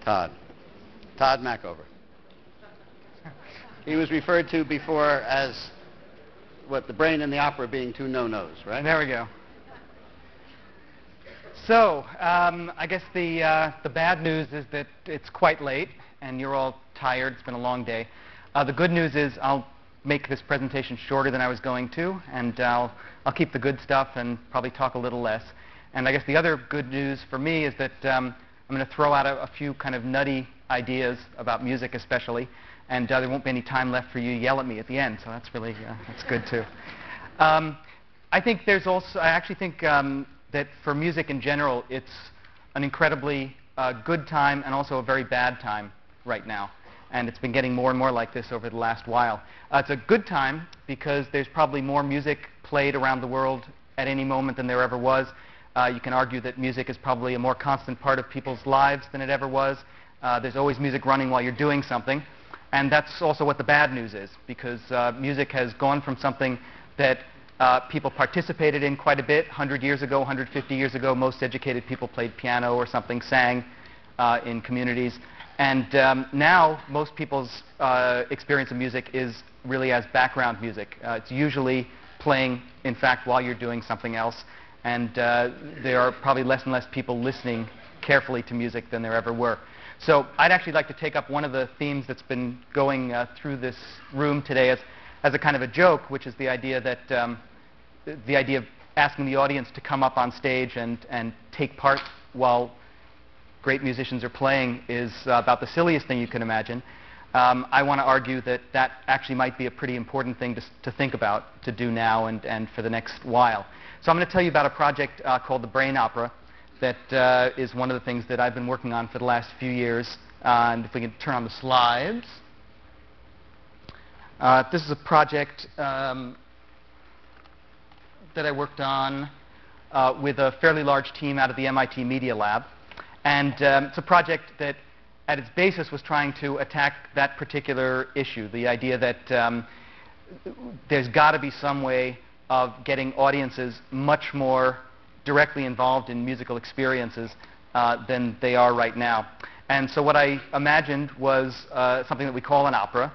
Todd. Todd Machover. He was referred to before as what, the brain and the opera being two no-nos, right? There we go. So, I guess the bad news is that it's quite late, and you're all tired. It's been a long day. The good news is I'll make this presentation shorter than I was going to, and I'll keep the good stuff and probably talk a little less. And I guess the other good news for me is that I'm going to throw out a few kind of nutty ideas about music especially, and there won't be any time left for you to yell at me at the end, so that's really that's good too. I think there's also, I actually think that for music in general, it's an incredibly good time and also a very bad time right now. And it's been getting more and more like this over the last while. It's a good time because there's probably more music played around the world at any moment than there ever was. You can argue that music is probably a more constant part of people's lives than it ever was. There's always music running while you're doing something. And that's also what the bad news is, because music has gone from something that people participated in quite a bit. 100 years ago, 150 years ago, most educated people played piano or something, sang in communities. And now, most people's experience of music is really as background music. It's usually playing, in fact, while you're doing something else. And there are probably less and less people listening carefully to music than there ever were. So I'd actually like to take up one of the themes that's been going through this room today as a kind of a joke, which is the idea that the idea of asking the audience to come up on stage and take part while great musicians are playing is about the silliest thing you can imagine. I want to argue that that actually might be a pretty important thing to think about, to do now and for the next while. So I'm going to tell you about a project called the Brain Opera that is one of the things that I've been working on for the last few years. And if we can turn on the slides. This is a project that I worked on with a fairly large team out of the MIT Media Lab. And it's a project that, at its basis, was trying to attack that particular issue, the idea that there's got to be some way of getting audiences much more directly involved in musical experiences than they are right now. And so what I imagined was something that we call an opera,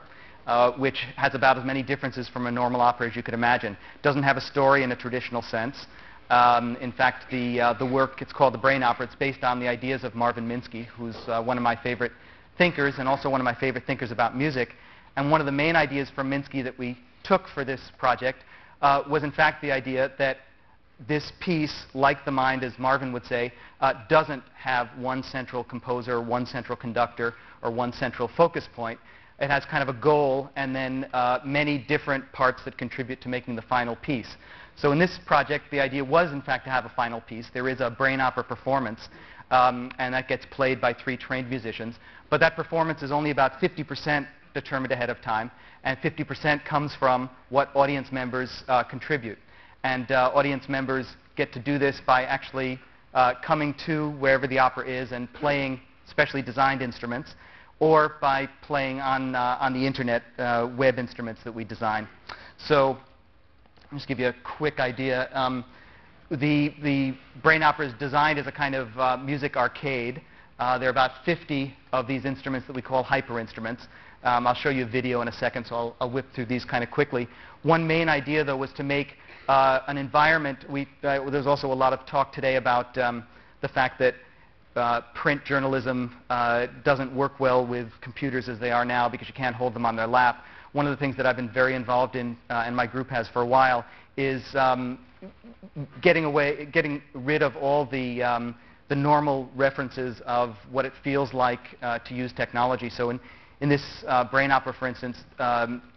which has about as many differences from a normal opera as you could imagine. It doesn't have a story in a traditional sense. In fact, the work, it's called the Brain Opera. It's based on the ideas of Marvin Minsky, who's one of my favorite thinkers and also one of my favorite thinkers about music. And one of the main ideas from Minsky that we took for this project was, in fact, the idea that this piece, like the mind, as Marvin would say, doesn't have one central composer, one central conductor, or one central focus point. It has kind of a goal and then many different parts that contribute to making the final piece. So in this project, the idea was, in fact, to have a final piece. There is a brain opera performance, and that gets played by 3 trained musicians. But that performance is only about 50% determined ahead of time, and 50% comes from what audience members contribute. And audience members get to do this by actually coming to wherever the opera is and playing specially designed instruments, or by playing on the internet web instruments that we design. So I'll just give you a quick idea. The Brain Opera is designed as a kind of music arcade. There are about 50 of these instruments that we call hyper instruments. I'll show you a video in a second, so I'll whip through these kind of quickly. One main idea, though, was to make an environment. There's also a lot of talk today about the fact that print journalism doesn't work well with computers as they are now because you can't hold them on their lap. One of the things that I've been very involved in, and my group has for a while, is getting rid of all the normal references of what it feels like to use technology. So in this Brain Opera, for instance,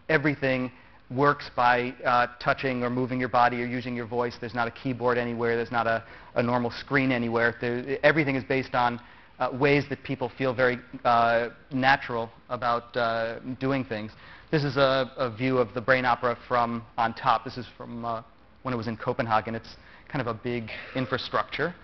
everything works by touching or moving your body or using your voice. There's not a keyboard anywhere. There's not a normal screen anywhere. Everything is based on ways that people feel very natural about doing things. This is a view of the Brain Opera from on top. This is from when it was in Copenhagen. It's kind of a big infrastructure.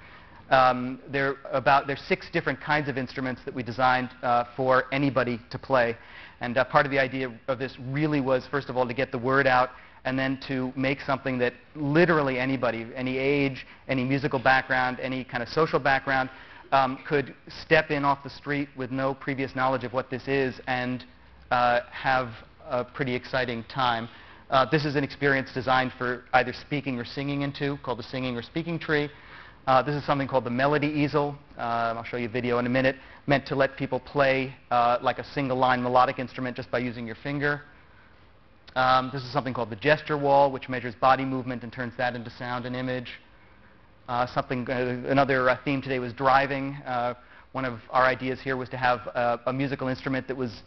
There are 6 different kinds of instruments that we designed for anybody to play. And part of the idea of this really was, first of all, to get the word out, and then to make something that literally anybody, any age, any musical background, any kind of social background, could step in off the street with no previous knowledge of what this is and have a pretty exciting time. This is an experience designed for either speaking or singing into, called the singing or speaking tree. This is something called the melody easel. I'll show you a video in a minute, meant to let people play like a single line melodic instrument just by using your finger. This is something called the gesture wall, which measures body movement and turns that into sound and image. Another theme today was driving. One of our ideas here was to have a musical instrument that was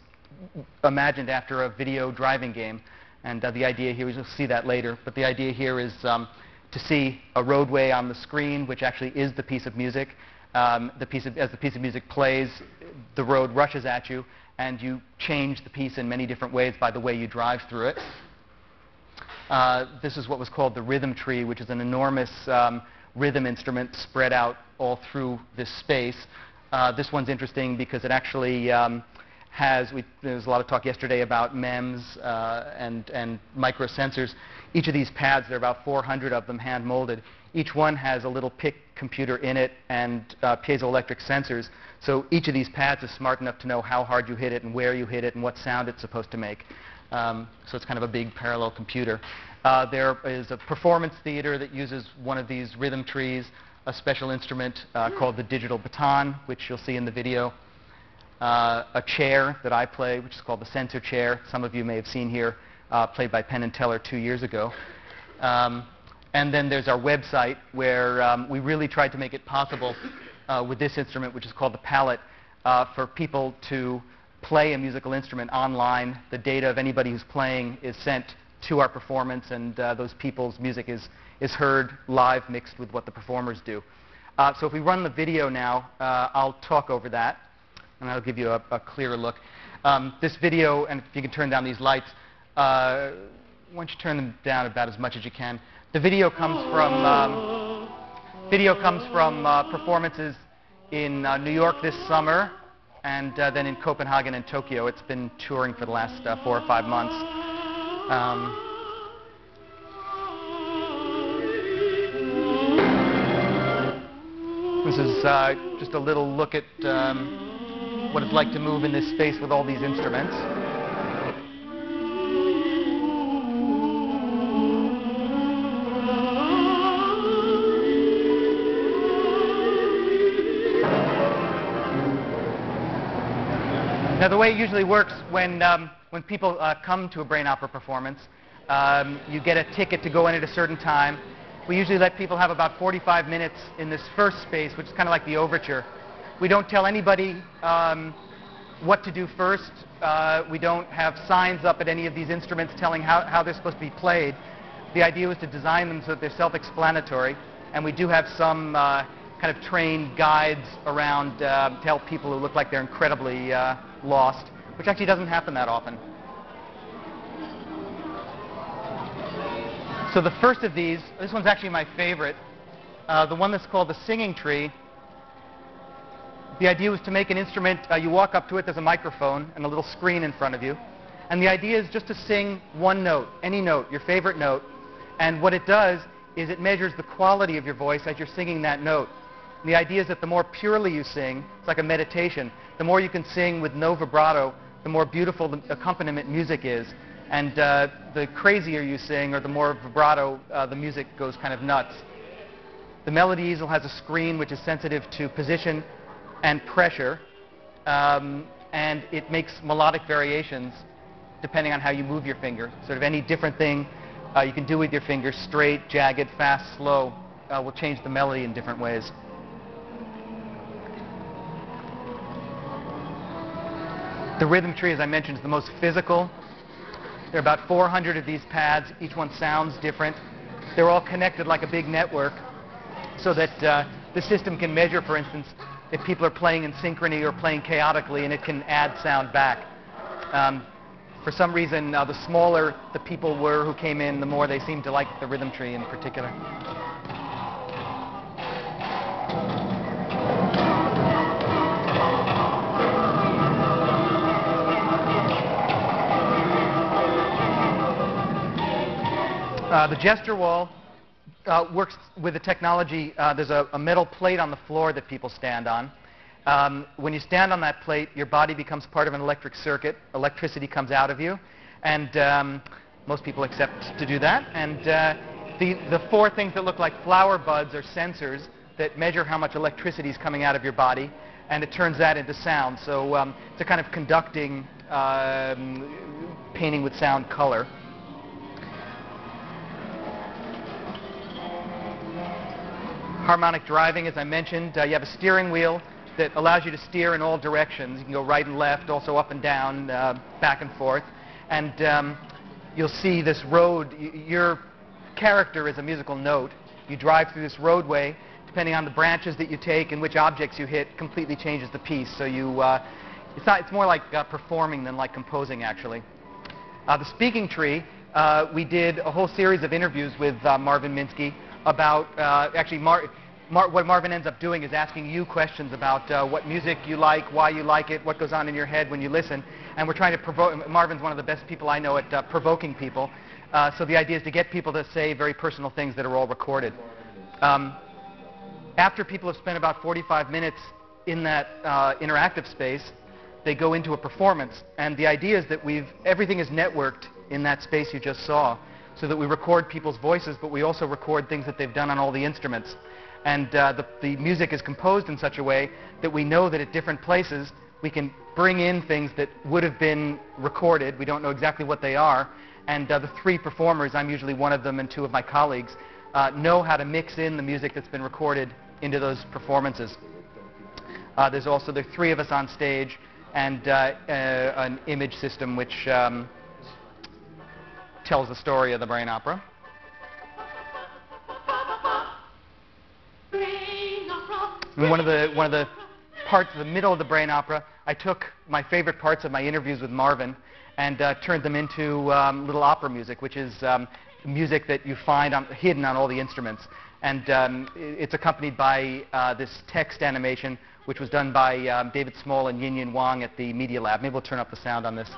imagined after a video driving game. And the idea here, you'll see that later, but the idea here is to see a roadway on the screen, which actually is the piece of music. As the piece of music plays, the road rushes at you, and you change the piece in many different ways by the way you drive through it. This is what was called the rhythm tree, which is an enormous rhythm instrument spread out all through this space. This one's interesting because it actually there was a lot of talk yesterday about MEMS and microsensors. Each of these pads, there are about 400 of them hand molded. Each one has a little PIC computer in it and piezoelectric sensors. So each of these pads is smart enough to know how hard you hit it and where you hit it and what sound it's supposed to make. So it's kind of a big parallel computer. There is a performance theater that uses one of these rhythm trees, a special instrument called the digital baton, which you'll see in the video. A chair that I play, which is called the sensor chair. Some of you may have seen here, played by Penn and Teller 2 years ago. And then there's our website, where we really tried to make it possible with this instrument, which is called the palette, for people to play a musical instrument online. The data of anybody who's playing is sent to our performance, and those people's music is heard live mixed with what the performers do. So if we run the video now, I'll talk over that, and I'll give you a clearer look. This video, and if you can turn down these lights, why don't you turn them down about as much as you can. The video comes from performances in New York this summer, and then in Copenhagen and Tokyo. It's been touring for the last 4 or 5 months. This is just a little look at what it's like to move in this space with all these instruments. Now, the way it usually works when people come to a brain opera performance, you get a ticket to go in at a certain time. We usually let people have about 45 minutes in this first space, which is kind of like the overture. We don't tell anybody what to do first. We don't have signs up at any of these instruments telling how they're supposed to be played. The idea was to design them so that they're self-explanatory, and we do have some kind of trained guides around to help people who look like they're incredibly lost, which actually doesn't happen that often. So the first of these, this one's actually my favorite, the one that's called the singing tree. The idea was to make an instrument, you walk up to it, there's a microphone and a little screen in front of you, and the idea is just to sing one note, any note, your favorite note, and what it does is it measures the quality of your voice as you're singing that note. And the idea is that the more purely you sing, it's like a meditation, the more you can sing with no vibrato, the more beautiful the accompaniment music is. And the crazier you sing, or the more vibrato, the music goes kind of nuts. The melody easel has a screen which is sensitive to position and pressure, and it makes melodic variations depending on how you move your finger. Sort of any different thing you can do with your finger, straight, jagged, fast, slow, will change the melody in different ways. The rhythm tree, as I mentioned, is the most physical. There are about 400 of these pads. Each one sounds different. They're all connected like a big network so that the system can measure, for instance, if people are playing in synchrony or playing chaotically, and it can add sound back. For some reason, the smaller the people were who came in, the more they seemed to like the rhythm tree in particular. The gesture wall works with the technology. There's a metal plate on the floor that people stand on. When you stand on that plate, your body becomes part of an electric circuit. Electricity comes out of you, and most people accept to do that. And the four things that look like flower buds are sensors that measure how much electricity is coming out of your body, and it turns that into sound. So it's a kind of conducting painting with sound color. Harmonic driving, as I mentioned, you have a steering wheel that allows you to steer in all directions. You can go right and left, also up and down, back and forth. And you'll see this road. Your character is a musical note. You drive through this roadway. Depending on the branches that you take and which objects you hit, completely changes the piece. So it's more like performing than like composing, actually. The speaking tree, we did a whole series of interviews with Marvin Minsky about, actually, what Marvin ends up doing is asking you questions about what music you like, why you like it, what goes on in your head when you listen. And we're trying to provoke. Marvin's one of the best people I know at provoking people. So the idea is to get people to say very personal things that are all recorded. After people have spent about 45 minutes in that interactive space, they go into a performance. And the idea is that everything is networked in that space you just saw, so that we record people's voices, but we also record things that they've done on all the instruments. And the music is composed in such a way that we know that at different places we can bring in things that would have been recorded. We don't know exactly what they are. And the three performers, I'm usually one of them and two of my colleagues, know how to mix in the music that's been recorded into those performances. There are three of us on stage and an image system which tells the story of the brain opera. And one of the parts of the middle of the brain opera, I took my favorite parts of my interviews with Marvin and turned them into little opera music, which is music that you find hidden on all the instruments. And it's accompanied by this text animation, which was done by David Small and Yin Yin Wang at the Media Lab. Maybe we'll turn up the sound on this.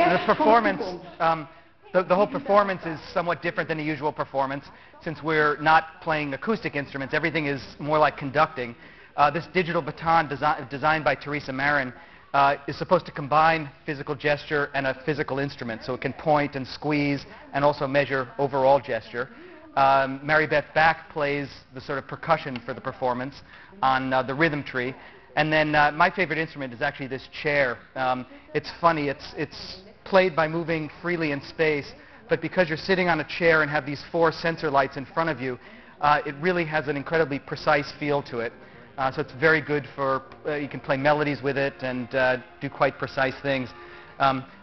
The performance, the whole performance is somewhat different than a usual performance, since we're not playing acoustic instruments. Everything is more like conducting. This digital baton designed by Teresa Marin is supposed to combine physical gesture and a physical instrument, so it can point and squeeze and also measure overall gesture. Mary Beth Back plays the sort of percussion for the performance on the rhythm tree. And then my favorite instrument is actually this chair. It's funny. It's played by moving freely in space, but because you're sitting on a chair and have these four sensor lights in front of you, it really has an incredibly precise feel to it. So it's very good for, you can play melodies with it and do quite precise things.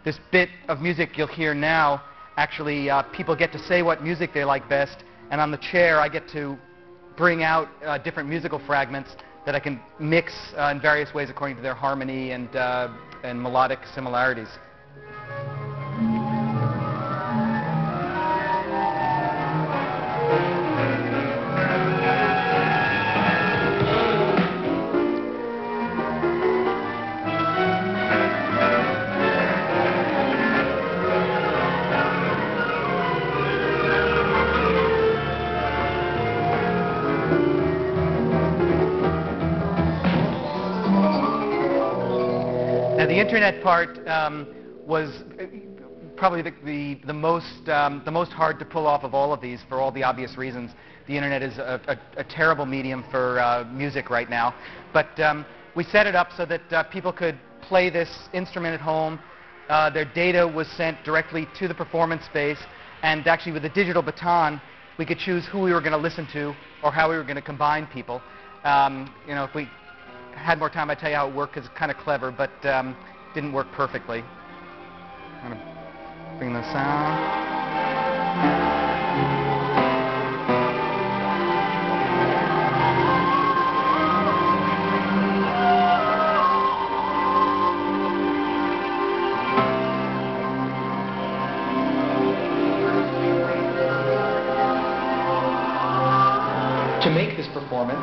This bit of music you'll hear now, actually people get to say what music they like best, and on the chair I get to bring out different musical fragments that I can mix in various ways according to their harmony and melodic similarities. The internet part was probably the most hard to pull off of all of these for all the obvious reasons. The internet is a terrible medium for music right now. But we set it up so that people could play this instrument at home. Their data was sent directly to the performance space, and actually with a digital baton, we could choose who we were going to listen to or how we were going to combine people. You know, if we had more time, I'd tell you how it worked, because it's kind of clever, but didn't work perfectly. I'm going to bring the sound. To make this performance,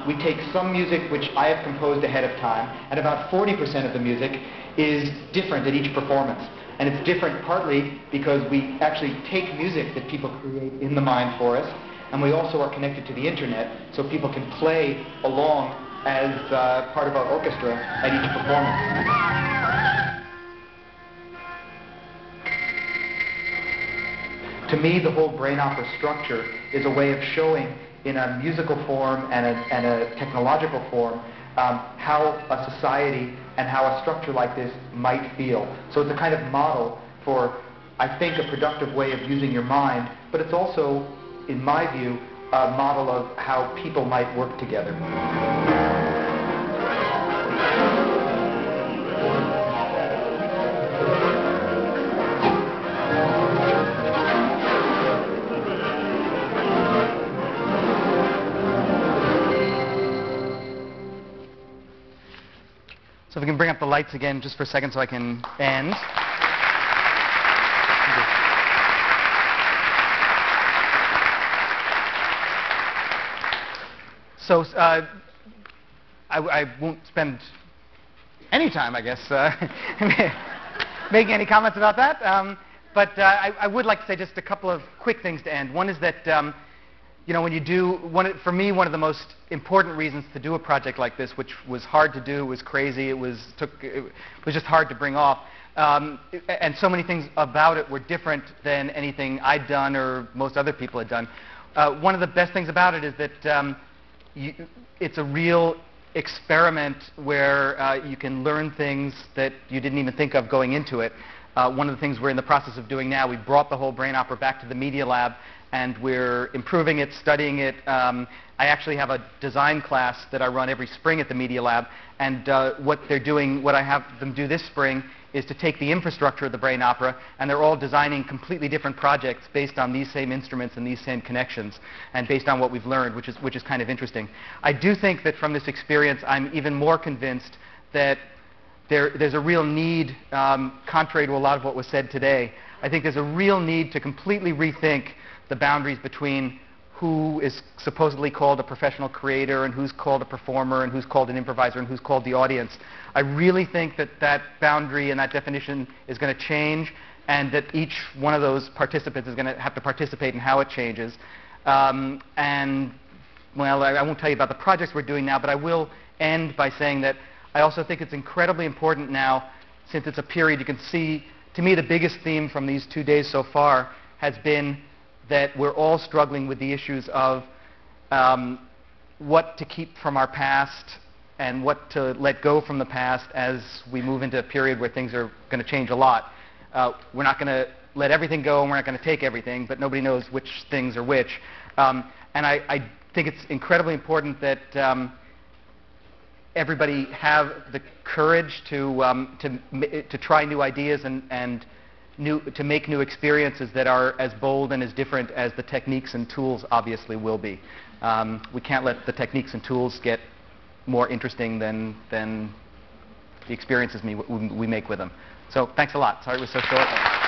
we take some music which I have composed ahead of time, and about 40% of the music is different at each performance. And it's different partly because we actually take music that people create in the mind for us, and we also are connected to the internet, so people can play along as part of our orchestra at each performance. To me, the whole brain opera structure is a way of showing in a musical form and a technological form how a society and how a structure like this might feel. So it's a kind of model for, I think, a productive way of using your mind, but it's also, in my view, a model of how people might work together. So if we can bring up the lights again just for a second so I can end. So I won't spend any time, I guess, making any comments about that. But I would like to say just a couple of quick things to end. One is that you know, when you do, for me, one of the most important reasons to do a project like this, which was hard to do, was crazy, it was just hard to bring off, and so many things about it were different than anything I'd done or most other people had done. One of the best things about it is that it's a real experiment where you can learn things that you didn't even think of going into it. One of the things we're in the process of doing now, we brought the whole brain opera back to the Media Lab, and we're improving it, studying it. I actually have a design class that I run every spring at the Media Lab, and what they're doing, what I have them do this spring, is to take the infrastructure of the brain opera, and they're all designing completely different projects based on these same instruments and these same connections, and based on what we've learned, which is kind of interesting. I do think that from this experience, I'm even more convinced that there's a real need, contrary to a lot of what was said today, I think there's a real need to completely rethink the boundaries between who is supposedly called a professional creator and who's called a performer and who's called an improviser and who's called the audience. I really think that that boundary and that definition is going to change, and that each one of those participants is going to have to participate in how it changes. And, well, I won't tell you about the projects we're doing now, but I will end by saying that I also think it's incredibly important now, since it's a period you can see, to me the biggest theme from these 2 days so far has been that we're all struggling with the issues of what to keep from our past and what to let go from the past as we move into a period where things are going to change a lot. We're not going to let everything go, and we're not going to take everything, but nobody knows which things are which. And I think it's incredibly important that everybody have the courage to try new ideas and to make new experiences that are as bold and as different as the techniques and tools obviously will be. We can't let the techniques and tools get more interesting than the experiences we make with them. So thanks a lot. Sorry it was so short.